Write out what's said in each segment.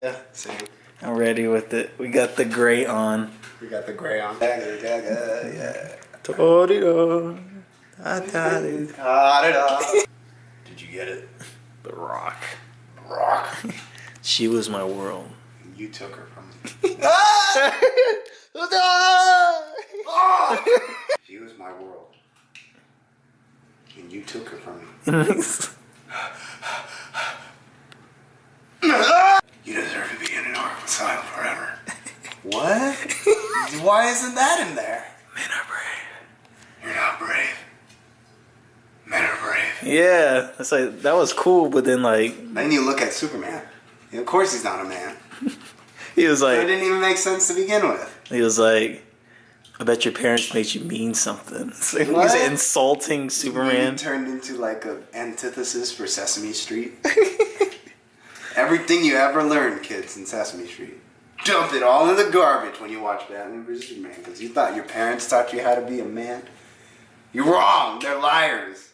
Yeah, same. I'm ready with it. We got the gray on. We got the gray on. Yeah. Torito. Got it. Got it all. Did you get it? The Rock. Rock. She was my world. You took her from me. She was my world. And you took her from me. You deserve to be in an ark asylum forever. What? Why isn't that in there? Men are brave. You're not brave. Men are brave. Yeah, it's like that was cool, but then Then you look at Superman. Of course he's not a man. he was It like, didn't even make sense to begin with. I bet your parents made you mean something. So What? he's insulting Superman. You turned into like an antithesis for Sesame Street. Everything you ever learned, kids, in Sesame Street. Dump it all in the garbage when you watch Batman vs. Superman because you thought your parents taught you how to be a man. You're wrong. They're liars.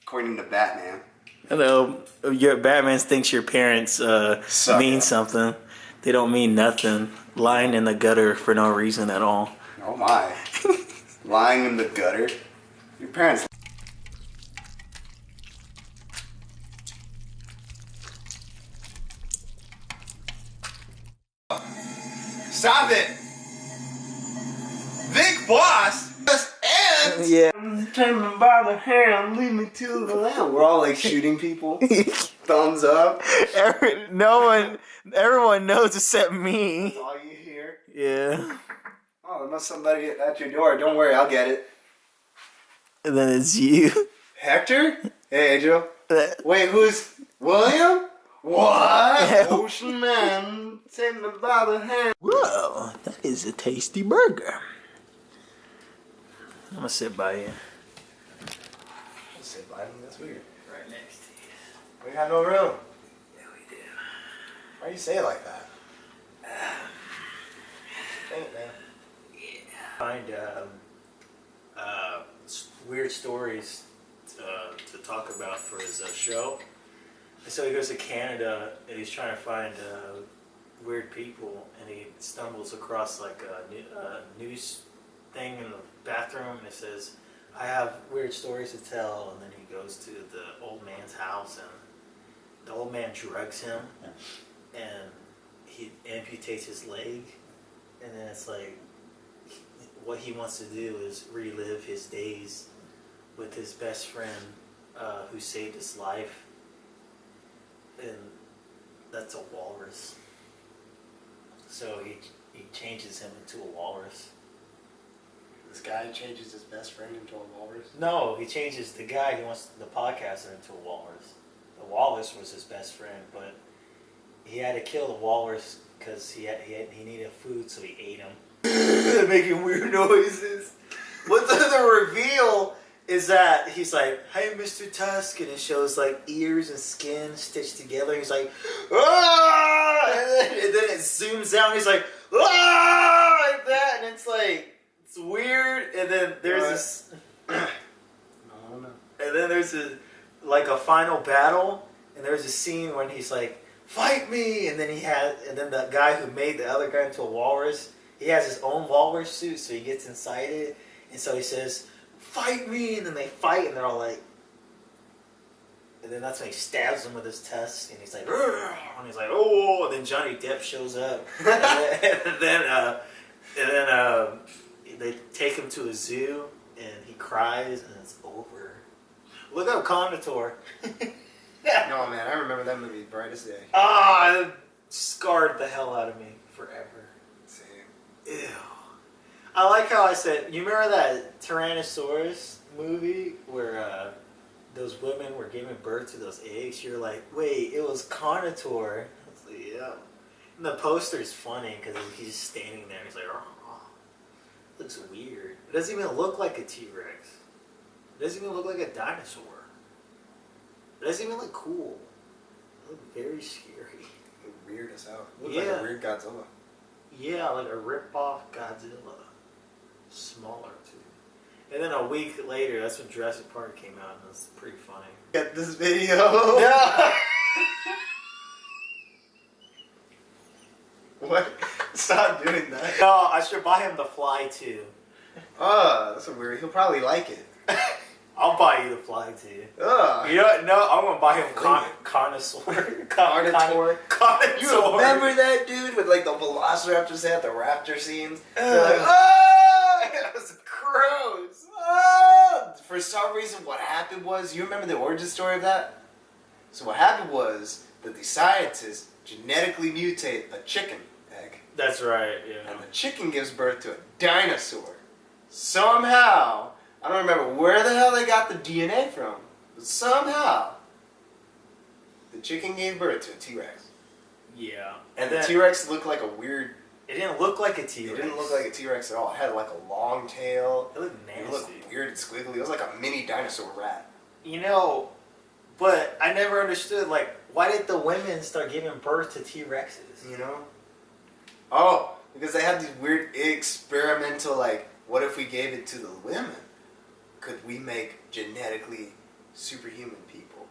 According to Batman. I know your Batman thinks your parents mean something. They don't mean nothing. Lying in the gutter for no reason at all. Oh my. Lying in the gutter. Your parents. Stop it! Big boss! And Yeah. take me by the hand, lead me to the land. We're all like shooting people. Thumbs up. Everyone knows except me. That's all you hear. Yeah. Oh, there must somebody at your door. Don't worry, I'll get it. And then it's you. Hector? Hey, Joe. Wait, who's William? What? Ocean Man, take me by the hand. Whoa, that is a tasty burger. I'm gonna sit by you. Sit by me, that's weird. Right next to you. We got no room. Yeah, we do. Why do you say it like that? Dang it, man. Find weird stories to talk about for his show. And so he goes to Canada and he's trying to find weird people, and he stumbles across like a news thing in the bathroom, and it says, "I have weird stories to tell." And then he goes to the old man's house, and the old man drugs him, and he amputates his leg, and then it's like what he wants to do is relive his days with his best friend who saved his life, and that's a walrus. So he changes him into a walrus. This guy changes his best friend into a walrus? No, he changes the guy who wants the podcaster into a walrus. The walrus was his best friend, but he had to kill the walrus because he needed food, so he ate him. They're making weird noises. But the reveal is that he's like, "Hey, Mr. Tusk," and it shows like ears and skin stitched together. He's like, "Ah!" And then it zooms out, and he's like, "Ah!" like that, and it's like, it's weird. And then there's this, and then there's a final battle, and there's a scene when he's like, "Fight me!" And then the guy who made the other guy into a walrus, he has his own walrus suit, so he gets inside it, and so he says, "Fight me!" And then they fight, and they're all like, and then that's when he stabs him with his tusk, and he's like, "Rrr!" And he's like, "Oh!" And then Johnny Depp shows up, and then they take him to a zoo, and he cries, and it's over. Look up Condor. No, man, I remember that movie, Brightest Day. It scarred the hell out of me forever. Same. Ew. I like how I said, you remember that Tyrannosaurus movie where those women were giving birth to those eggs? You're like, wait, it was Carnotaur. I was like, yeah. And the poster's funny because he's just standing there and he's like, oh, it looks weird. It doesn't even look like a T-Rex. It doesn't even look like a dinosaur. It doesn't even look cool. It looked very scary. Weird as hell. Looks like a weird Godzilla. Yeah, like a rip-off Godzilla. Smaller, too. And then a week later, that's when Jurassic Park came out, and it was pretty funny. Get this video. No! What? Stop doing that. No, I should buy him the fly too. That's a weird. He'll probably like it. I'll buy you the fly too. Ugh. You know what? No, I'm gonna buy him Fling Connoisseur. Carnotaur. Connoisseur. You remember that dude with like the velociraptors they had the raptor scenes? They're like, Ugh. oh, it was gross. Oh. For some reason, what happened was, you remember the origin story of that? So what happened was that the scientists genetically mutate a chicken egg, That's right, yeah. and the chicken gives birth to a dinosaur. Somehow, I don't remember where the hell they got the DNA from, but somehow the chicken gave birth to a T-Rex. Yeah. And the T-Rex looked like a weird... It didn't look like a It T-Rex. didn't look like a T-Rex at all. It had like a long tail. It looked nasty. It looked weird and squiggly. It was like a mini dinosaur rat. You know, but I never understood, like, why did the women start giving birth to T-Rexes? You know? Oh, because they had these weird experimental, like, what if we gave it to the women? Could we make genetically superhuman people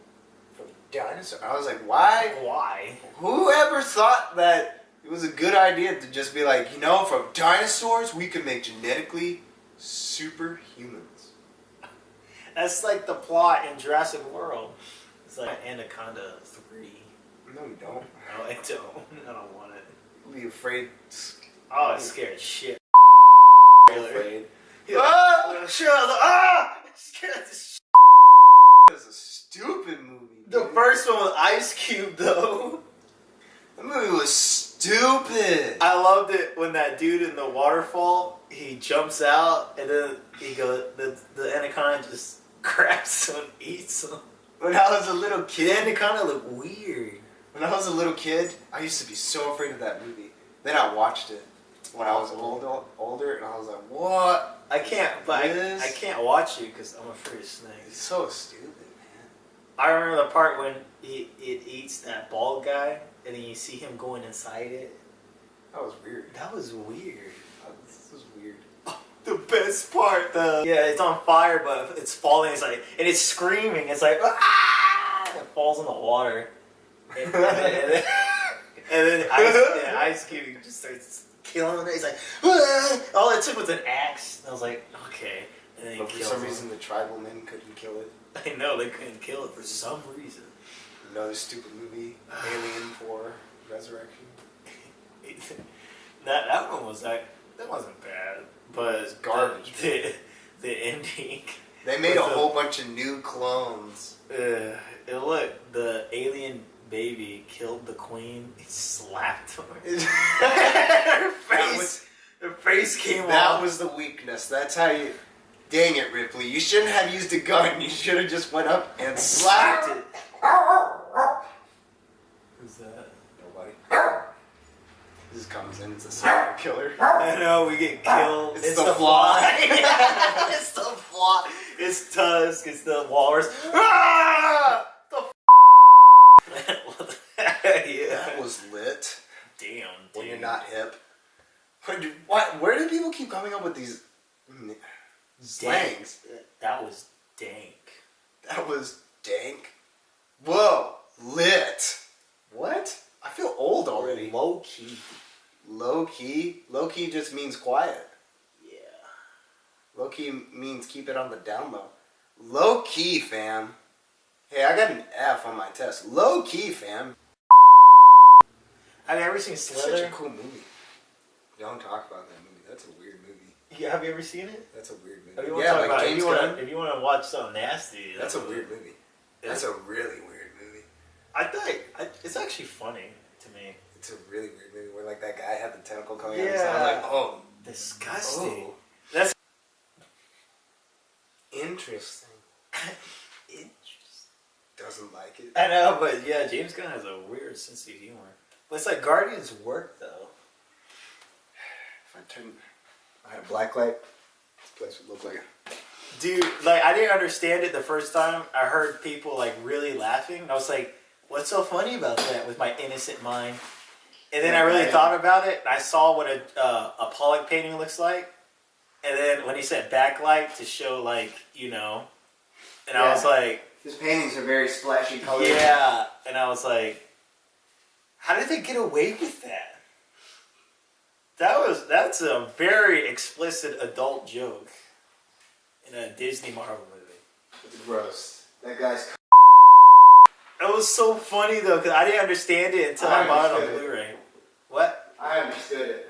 from dinosaurs? I was like, why? Why? Whoever thought that it was a good idea to just be like, you know, from dinosaurs we could make genetically superhumans. That's like the plot in Jurassic World. It's like Anaconda 3. No, you don't. No, I don't. I don't want it. You'll be afraid. Oh, it's scared as shit. Afraid. Ah! Shut up! Ah! Scared as shit. That's a stupid movie. The dude. first one with Ice Cube, though. The movie was stupid. I loved it when that dude in the waterfall, he jumps out, and then he goes, the anaconda just grabs him and eats him. When I was a little The kid, anaconda looked weird. when I was a little kid, I used to be so afraid of that movie. Then I watched it when I was older, and I was like, "What? I can't, but This? I can't watch it because I'm afraid of It's snakes. so stupid, man." I remember the part when it eats that bald guy, and then you see him going inside it. That was weird. That was weird. This was weird. The best part, though. Yeah, it's on fire, but it's falling. It's like, and it's screaming. It's like, ah! It falls in the water. And then Ice Cube just starts killing it. He's like, ah! All it took was an axe. And I was like, okay. And then he But for kills some him. reason, the tribal men couldn't kill it. I know they couldn't kill it for some reason. Another stupid movie, Alien 4 Resurrection. that one was that wasn't bad, but It's garbage. The ending. They made a With the- whole bunch of new clones. It looked, the alien baby killed the queen. He slapped her. Her face came off. That was the weakness. That's how you... Dang it, Ripley. You shouldn't have used a gun. You should have just went up and slapped it. Who's that? Nobody. This comes in. It's a serial killer. I know, we get killed. It's the fly. It's the fly. It's Tusk. It's the walrus. Ah! What the yeah. That was lit. Damn, When you're dude. not hip. Where do people keep coming up with these slangs? That was dank. That was dank. Whoa. Lit. What? I feel old already. Low key. Low key? Low key just means quiet. Yeah. Low key means keep it on the down low. Low key, fam. Hey, I got an F on my test. Low key, fam. Have you ever seen It's Slither? such a cool movie. Don't talk about that movie. That's a weird movie. Yeah, have you ever seen it? That's a weird If movie. you want Yeah, to like talk about, James Gunn. if you want to watch something nasty, That's a weird movie. That's a really weird movie. I think it's actually funny to me. It's a really weird movie where like that guy had the tentacle coming out of his Yeah. eye. I'm like, oh, Disgusting. oh. That's Interesting. interesting. Doesn't like it. I know, but yeah, James Gunn has a weird sense of humor. But it's like Guardians work though. If I had a black light, this place would look like a... Dude, like I didn't understand it the first time. I heard people like really laughing. And I was like, what's so funny about that with my innocent mind? And then I really thought about it. And I saw what a Pollock painting looks like. And then when he said backlight to show like, you know. And I was like, His paintings are very splashy colors. yeah. And I was like, how did they get away with that? That's a very explicit adult joke in a Disney Marvel movie. It's gross. That guy's. It was so funny though because I didn't understand it until I I bought it on understood it. Blu-ray. What? I understood it.